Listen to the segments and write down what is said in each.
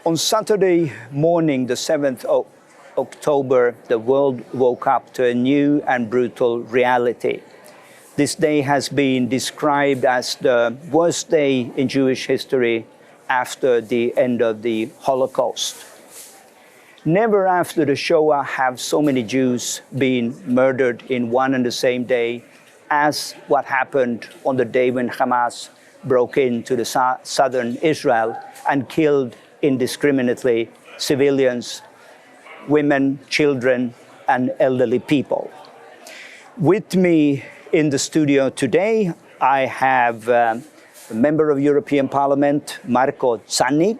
On Saturday morning, the 7th of October, the world woke up to a new and brutal reality. This day has been described as the worst day in Jewish history after the end of the Holocaust. Never after the Shoah have so many Jews been murdered in one and the same day as what happened on the day when Hamas broke into the southern Israel and killed indiscriminately civilians, women, children, and elderly people. With me in the studio today, I have a member of European Parliament, Marco Zanni.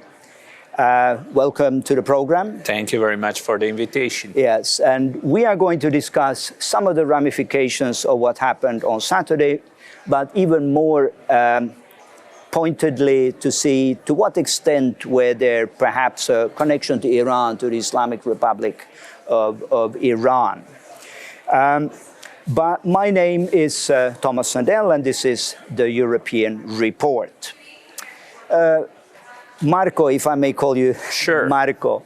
Welcome to the program. Thank you very much for the invitation. Yes, and we are going to discuss some of the ramifications of what happened on Saturday, but even more pointedly to see to what extent were there perhaps a connection to Iran, to the Islamic Republic of Iran. But my name is Thomas Sandell, and this is the European Report. Marco, if I may call you Sure. Marco,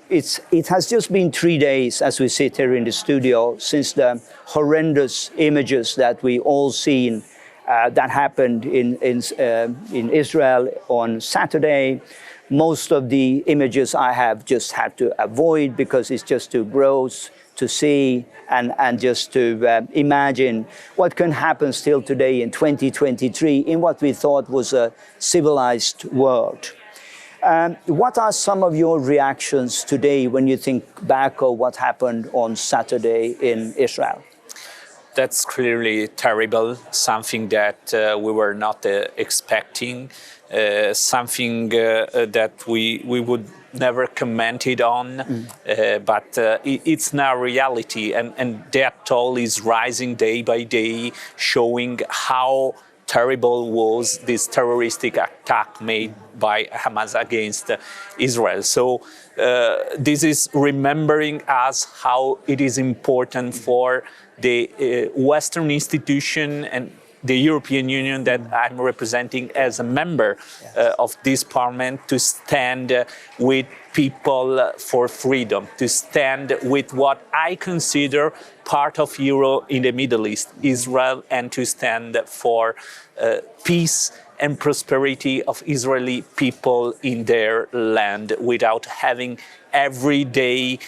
it has just been 3 days as we sit here in the studio since the horrendous images that we all seen that happened in Israel on Saturday. Most of the images I have just had to avoid because it's just too gross to see and just to imagine what can happen still today in 2023 in what we thought was a civilized world. What are some of your reactions today when you think back of what happened on Saturday in Israel? That's clearly terrible, something that we were not expecting, something that we would never commented on, but it's now reality, and that toll is rising day by day, showing how terrible was this terroristic attack made by Hamas against Israel. So this is remembering us how it is important for the Western institution and the European Union that I'm representing as a member of this parliament to stand with people for freedom, to stand with what I consider part of Europe in the Middle East, Israel, and to stand for peace and prosperity of Israeli people in their land without having every day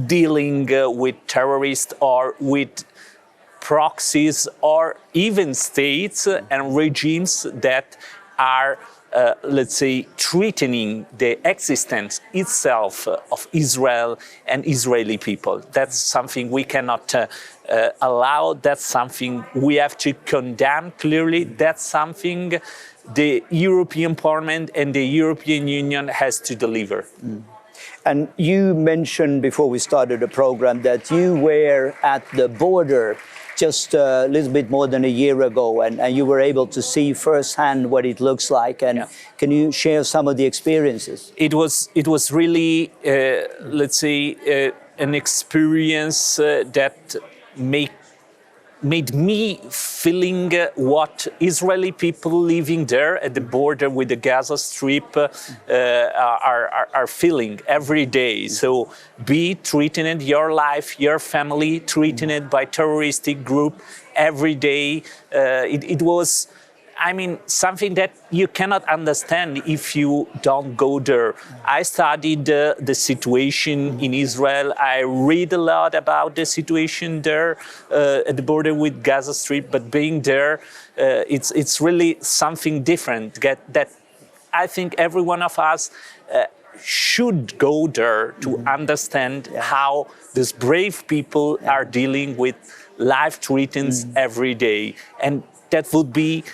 dealing with terrorists or with proxies or even states and regimes that are, let's say, threatening the existence itself of Israel and Israeli people. That's something we cannot allow. That's something we have to condemn clearly. That's something the European Parliament and the European Union has to deliver. And you mentioned before we started the program that you were at the border just a little bit more than a year ago, and you were able to see firsthand what it looks like. And can you share some of the experiences? It was really, let's say, an experience that made me feeling what Israeli people living there at the border with the Gaza Strip are feeling every day. So be threatened, your life, your family, threatened by terroristic group every day. It was, I mean, something that you cannot understand if you don't go there. I studied the situation in Israel. I read a lot about the situation there at the border with Gaza Strip, but being there, it's really something different that I think every one of us should go there to understand how these brave people are dealing with life threats every day. And that would be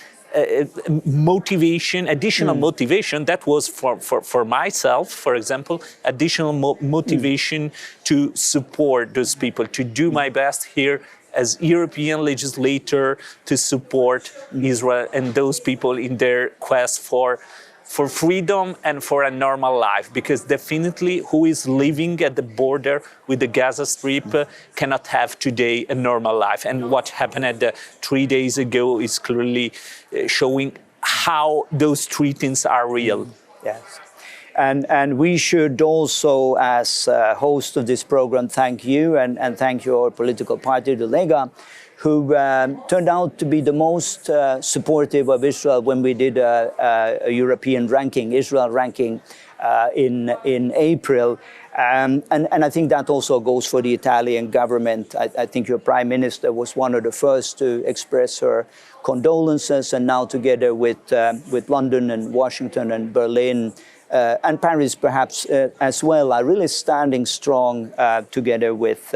motivation, additional motivation. That was for myself, for example, additional motivation to support those people, to do my best here as European legislator to support Israel and those people in their quest for freedom and for a normal life, because definitely who is living at the border with the Gaza Strip cannot have today a normal life. And what happened 3 days ago is clearly showing how those threats are real. Yes. And we should also, as host of this program, thank you and thank your political party, the Lega, who turned out to be the most supportive of Israel when we did a European ranking, Israel ranking in April. And I think that also goes for the Italian government. I think your prime minister was one of the first to express her condolences, and now together with London and Washington and Berlin and Paris perhaps as well, are really standing strong together with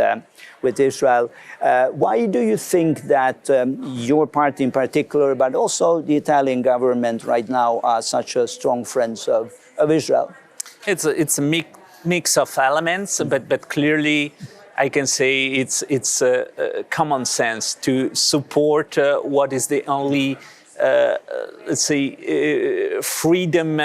Israel. Why do you think that your party in particular, but also the Italian government right now, are such a strong friends of Israel? It's a mix of elements, but clearly I can say it's common sense to support what is the only, let's say, freedom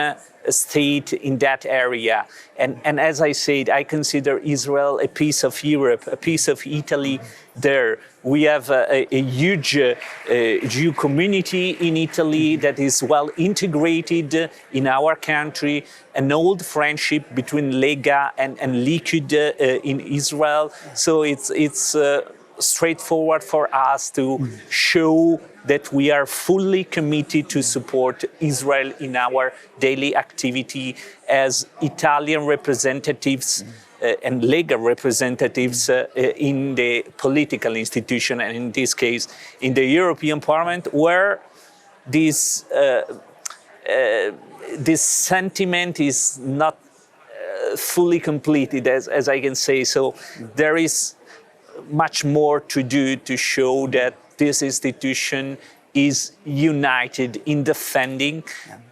state in that area. And as I said, I consider Israel a piece of Europe, a piece of Italy there. We have a huge Jew community in Italy that is well integrated in our country, an old friendship between Lega and Likud in Israel. So it's straightforward for us to show that we are fully committed to support Israel in our daily activity as Italian representatives and Lega representatives in the political institution, and in this case in the European Parliament, where this sentiment is not fully completed, as I can say. So there is much more to do to show that this institution is united in defending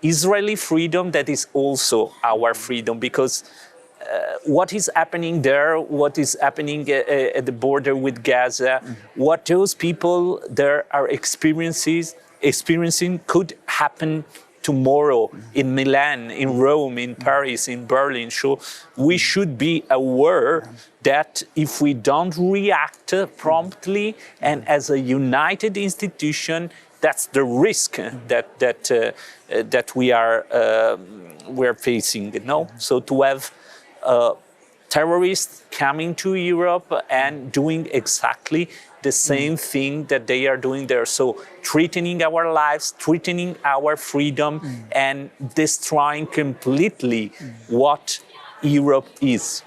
Israeli freedom that is also our freedom, because what is happening there, what is happening at the border with Gaza, what those people there are experiencing could happen tomorrow in Milan, in Rome, in Paris, in Berlin. So we should be aware that if we don't react promptly and as a united institution, that's the risk that we're facing. So to have terrorists coming to Europe and doing exactly the same thing that they are doing there. So threatening our lives, threatening our freedom, and destroying completely what Europe is.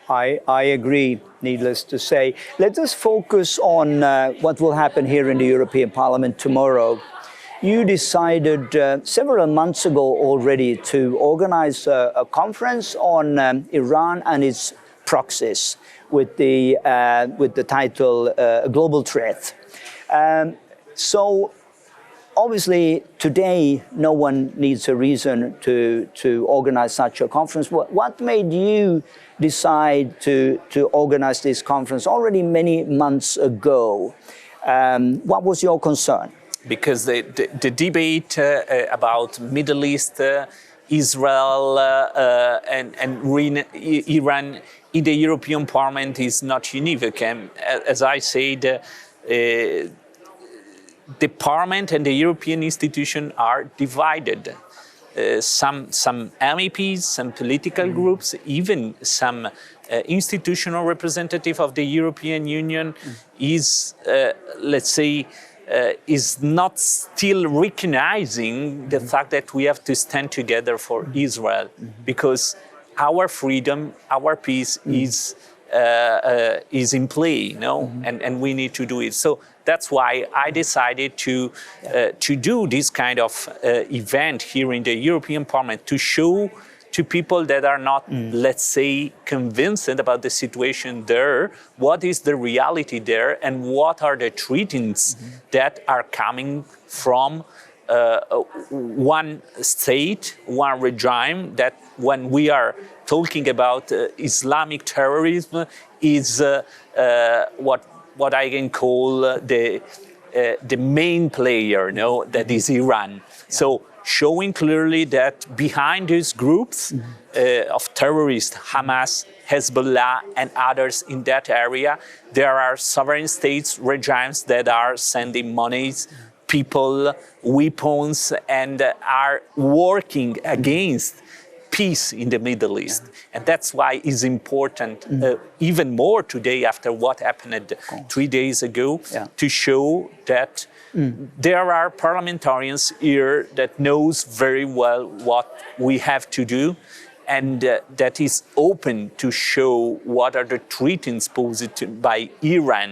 I agree, needless to say. Let us focus on what will happen here in the European Parliament tomorrow. You decided several months ago already to organize a conference on Iran and its proxies with the title Global Threat. So obviously today no one needs a reason to organize such a conference. What made you decide to organize this conference already many months ago? What was your concern? Because the debate about Middle East, Israel and Iran in the European Parliament is not unique. As I said, the Parliament and the European institution are divided. Some MEPs, some political groups, even some institutional representative of the European Union is, let's say, is not still recognizing the fact that we have to stand together for Israel, because our freedom, our peace is in play, and we need to do it. So that's why I decided to do this kind of event here in the European Parliament, to show to people that are not, let's say, convinced about the situation there, what is the reality there, and what are the threats that are coming from one state, one regime, that when we are talking about Islamic terrorism is what I can call the main player, that is Iran. So showing clearly that behind these groups of terrorists, Hamas, Hezbollah, and others in that area, there are sovereign states, regimes that are sending monies, people, weapons, and are working against peace in the Middle East. And that's why it's important, even more today after what happened 3 days ago, to show that there are parliamentarians here that knows very well what we have to do, and that is open to show what are the threats posed by Iran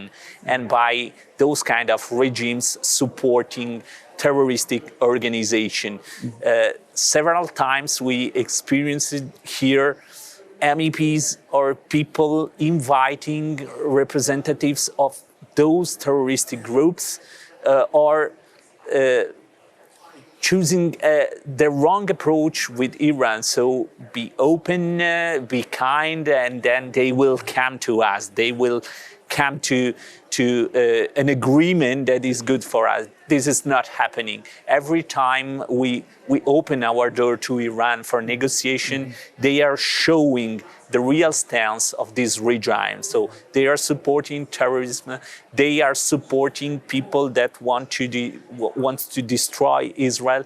and by those kind of regimes supporting terroristic organization. Several times we experienced here MEPs or people inviting representatives of those terroristic groups or choosing the wrong approach with Iran. So be open, be kind, and then they will come to us. They will come to an agreement that is good for us. This is not happening. Every time we open our door to Iran for negotiation, they are showing the real stance of this regime. So they are supporting terrorism. They are supporting people that want to destroy Israel.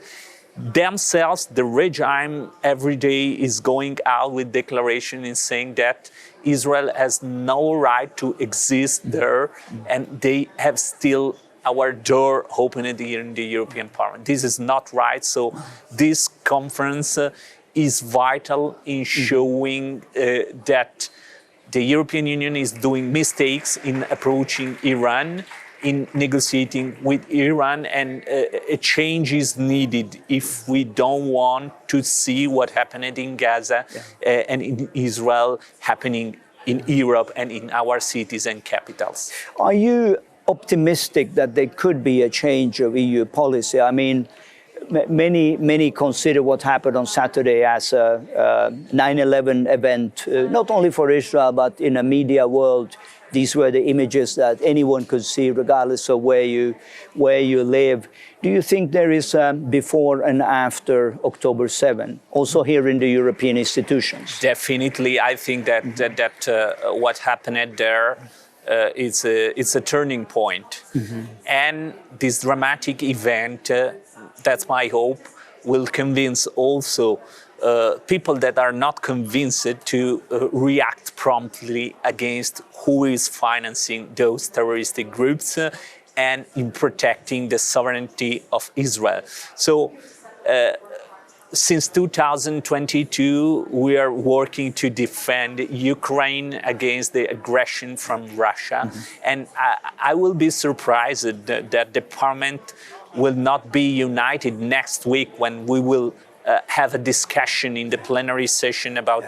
Themselves, the regime every day is going out with declaration and saying that Israel has no right to exist there, and they have still our door opened here in the European Parliament. This is not right. So this conference is vital in showing that the European Union is doing mistakes in approaching Iran, in negotiating with Iran, and a change is needed if we don't want to see what happened in Gaza and in Israel happening in Europe and in our cities and capitals. Are you optimistic that there could be a change of EU policy? I mean, many consider what happened on Saturday as a 9/11 event, not only for Israel, but in a media world. These were the images that anyone could see, regardless of where you live. Do you think there is a before and after October 7, also here in the European institutions? Definitely, I think that what happened there it's a turning point, and this dramatic event, that's my hope, will convince also people that are not convinced to react promptly against who is financing those terroristic groups and in protecting the sovereignty of Israel. So since 2022, we are working to defend Ukraine against the aggression from Russia. And I will be surprised that the Parliament will not be united next week when we will have a discussion in the plenary session about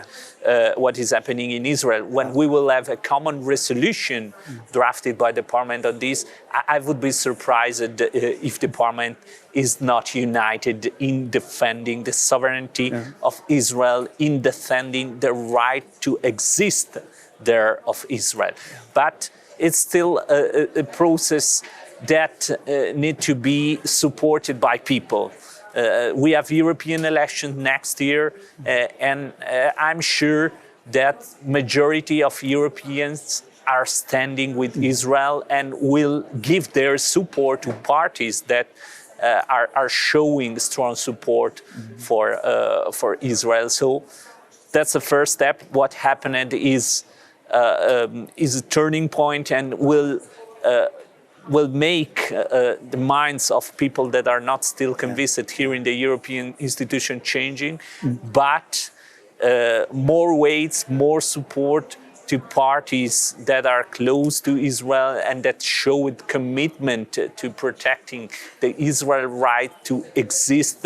what is happening in Israel. When we will have a common resolution drafted by the Parliament on this, I would be surprised if the Parliament is not united in defending the sovereignty of Israel, in defending the right to exist there of Israel. But it's still a process that needs to be supported by people. We have European elections next year, and I'm sure that majority of Europeans are standing with Israel and will give their support to parties that are showing strong support for Israel. So that's the first step. What happened is a turning point and will make the minds of people that are not still convinced here in the European institution changing, but more weights, more support to parties that are close to Israel and that show commitment to protecting the Israel right to exist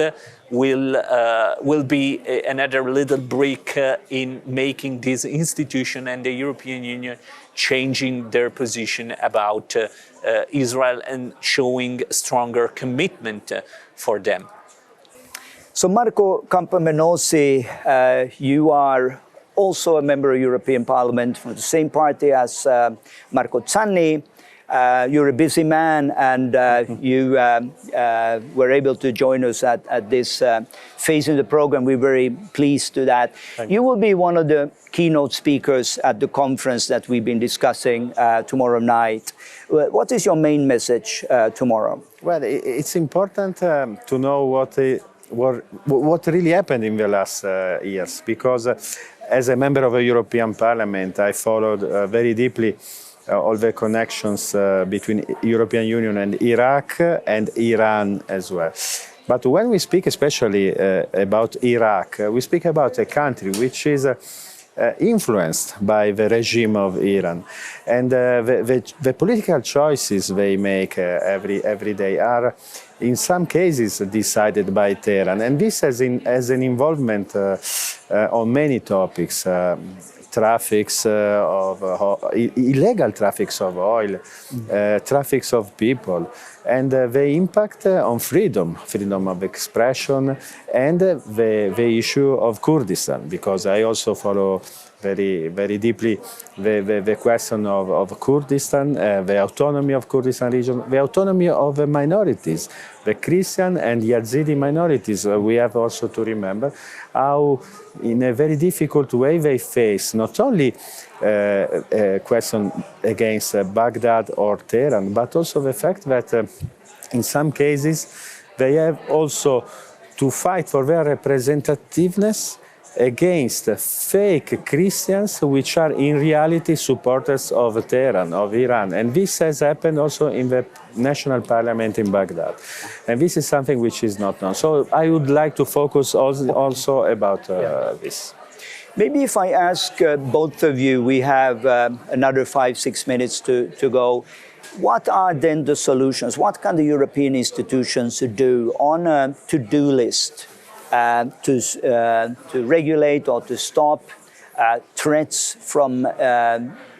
will be another little brick in making this institution and the European Union changing their position about Israel and showing stronger commitment for them. So Marco Campomenosi, you are also a member of European Parliament from the same party as Marco Zanni. You're a busy man, and you were able to join us at this phase in the program. We're very pleased to that. You will be one of the keynote speakers at the conference that we've been discussing tomorrow night. What is your main message tomorrow? Well, it's important to know what what really happened in the last years. Because as a member of the European Parliament, I followed very deeply all the connections between European Union and Iraq and Iran as well. But when we speak especially about Iraq, we speak about a country which is influenced by the regime of Iran. And the political choices they make every day are in some cases decided by Tehran. And this has an involvement on many topics. Illegal traffics of oil, traffics of people, and the impact on freedom of expression, and the issue of Kurdistan, because I also follow very deeply the question of Kurdistan, the autonomy of Kurdistan region, the autonomy of the minorities, the Christian and Yazidi minorities. We have also to remember how, in a very difficult way, they face not only a question against Baghdad or Tehran, but also the fact that in some cases they have also to fight for their representativeness against fake Christians, which are in reality supporters of Tehran, of Iran. And this has happened also in the national parliament in Baghdad. And this is something which is not known. So I would like to focus also about this. Maybe if I ask both of you, we have another 5-6 minutes to go. What are then the solutions? What can the European institutions do on a to-do list to regulate or to stop threats from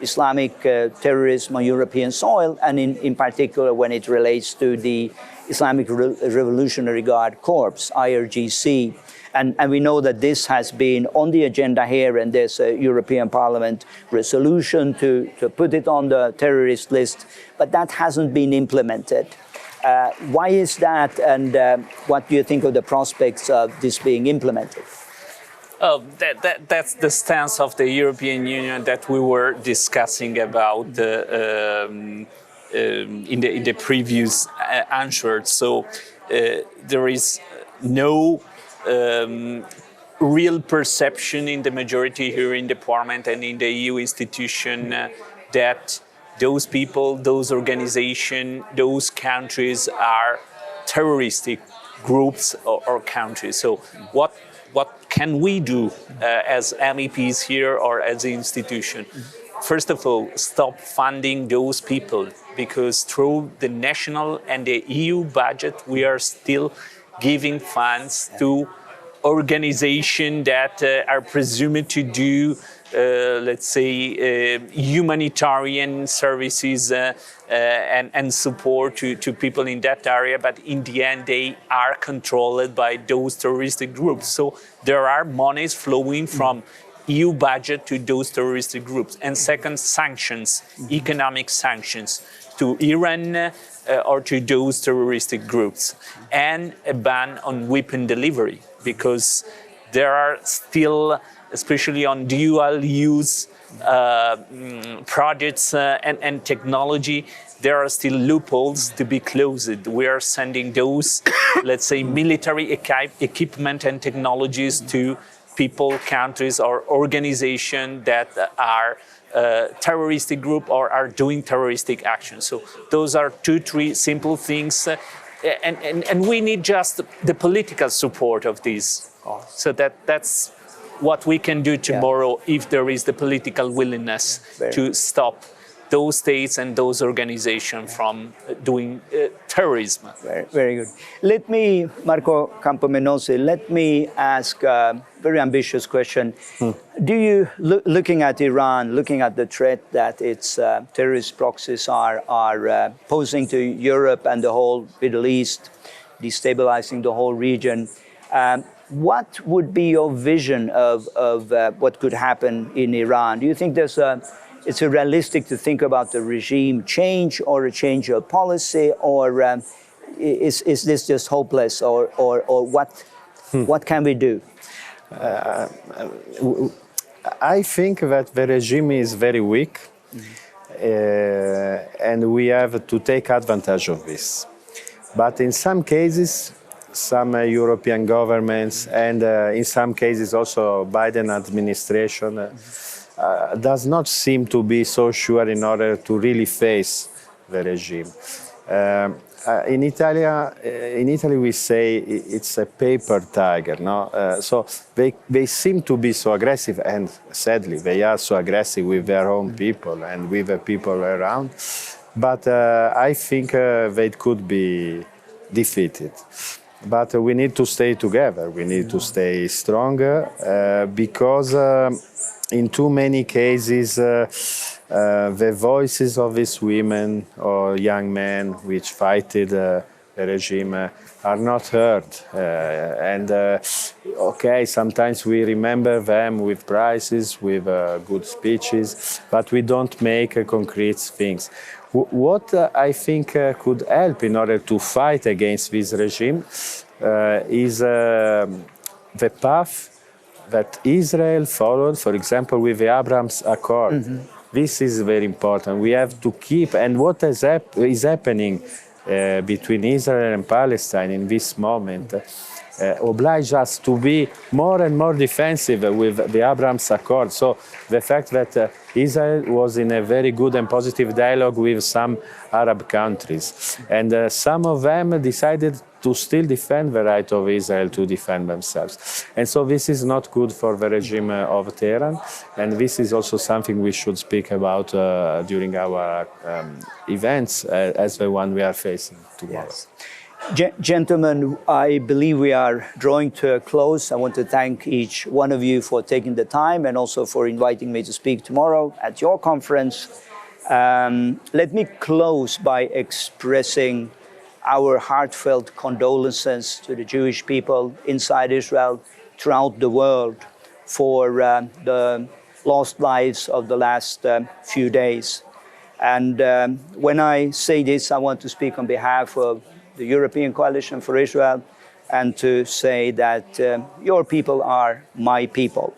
Islamic terrorism on European soil, and in particular when it relates to the Islamic Revolutionary Guard Corps, IRGC. And we know that this has been on the agenda here, and there's a European Parliament resolution to put it on the terrorist list, but that hasn't been implemented. Why is that, and what do you think of the prospects of this being implemented? Oh, that's the stance of the European Union that we were discussing about in the previous answer. So there is no real perception in the majority here in the Parliament and in the EU institution that those people, those organizations, those countries are terroristic groups or countries. So what can we do as MEPs here or as an institution? First of all, stop funding those people, because through the national and the EU budget, we are still giving funds to organizations that are presumed to do let's say, humanitarian services and support to people in that area, but in the end they are controlled by those terroristic groups. So there are monies flowing from EU budget to those terroristic groups. And second, sanctions, economic sanctions to Iran or to those terroristic groups, and a ban on weapon delivery, because there are still, especially on dual-use projects and technology, there are still loopholes to be closed. We are sending those, let's say, military equipment and technologies to people, countries, or organizations that are terroristic group or are doing terroristic action. So those are 2-3 simple things, and we need just the political support of these. So that's what we can do tomorrow if there is the political willingness to stop those states and those organizations from doing terrorism. Very good. Let me, Marco Campomenosi, let me ask a very ambitious question. Do you, looking at Iran, looking at the threat that its terrorist proxies are posing to Europe and the whole Middle East, destabilizing the whole region, what would be your vision of what could happen in Iran? Do you think it's realistic to think about the regime change or a change of policy, or is this just hopeless, or what can we do? I think that the regime is very weak, and we have to take advantage of this. But in some cases, some European governments and in some cases also Biden administration does not seem to be so sure in order to really face the regime. In Italy we say it's a paper tiger, no? So they seem to be so aggressive, and sadly they are so aggressive with their own people and with the people around. But I think they could be defeated. But we need to stay together. We need to stay stronger because in too many cases the voices of these women or young men which fighted the regime are not heard. Okay, sometimes we remember them with prizes, with good speeches, but we don't make concrete things. What I think could help in order to fight against this regime is the path that Israel followed, for example, with the Abraham's Accord. Mm-hmm. This is very important. We have to keep, and what is happening between Israel and Palestine in this moment oblige us to be more and more defensive with the Abraham's Accord. So the fact that Israel was in a very good and positive dialogue with some Arab countries, and some of them decided to still defend the right of Israel to defend themselves. And so this is not good for the regime of Tehran, and this is also something we should speak about during our events as the one we are facing tomorrow. Yes. Gentlemen, I believe we are drawing to a close. I want to thank each one of you for taking the time and also for inviting me to speak tomorrow at your conference. Let me close by expressing our heartfelt condolences to the Jewish people inside Israel, throughout the world, for the lost lives of the last few days. And when I say this, I want to speak on behalf of the European Coalition for Israel and to say that your people are my people.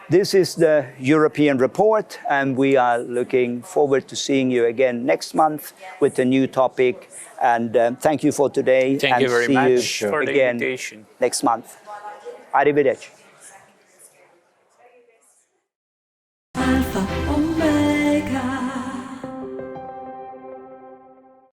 This is the European Report, and we are looking forward to seeing you again next month with a new topic. And thank you for today. Thank you very much for the invitation. Next month. Arrivederci.